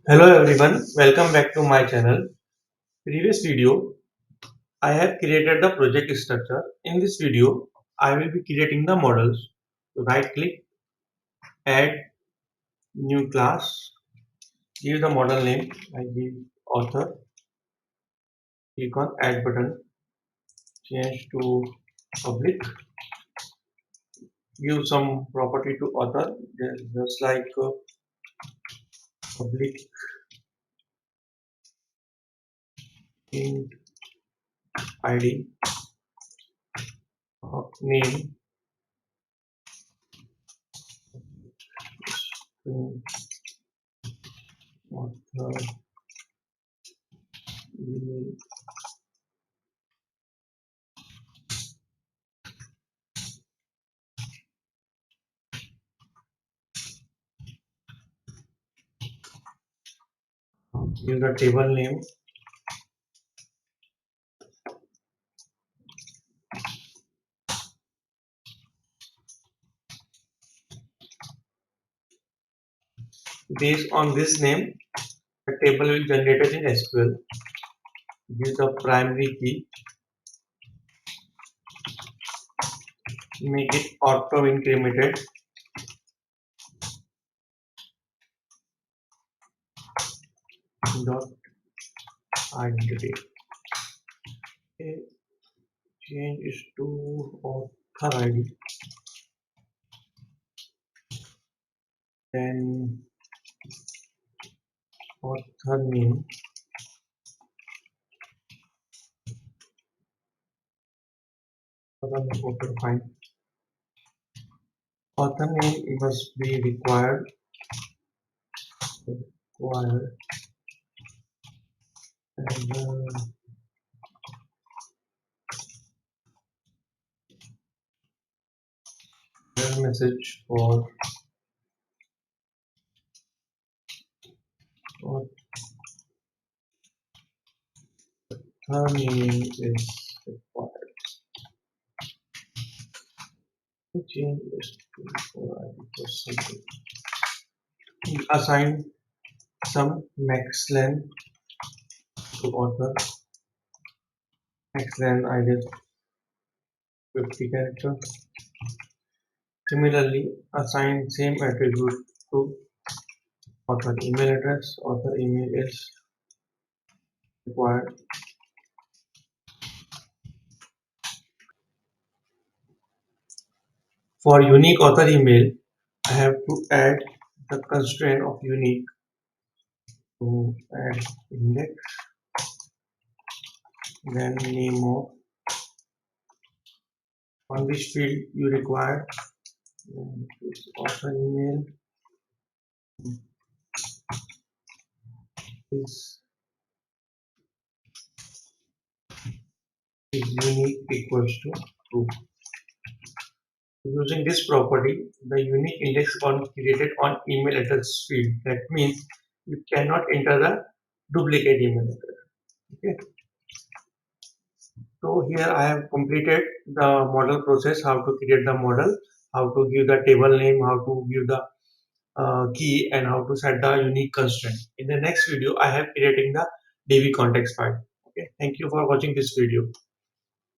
Hello everyone, welcome back to my channel. Previous video, I have created the project structure. In this video, I will be creating the models. So right click, add new class, give the model name, I give author, click on add button, change to public, give some property to author, just like public int id, name, author, email. Give the table name. Based on this name, a table will be generated in SQL. Give the primary key, make it auto incremented. Dot identity. Okay, change is to author ID. Then author name. Author fine. Author name must be required and message for author name is required. Change is to for something. Assign some max length to author. Max length I guess 50 characters. Similarly, assign same attribute to author email address. Author email is required. For unique author email, I have to add the constraint of unique to add index, then name of on which field you require. Author email is unique equals to true. Using this property, the unique index on created on email address field. That means you cannot enter the duplicate email address. Okay. So here I have completed the model process, how to create the model, how to give the table name, how to give the key, and how to set the unique constraint. In the next video, I have creating the DB context file. Okay. Thank you for watching this video.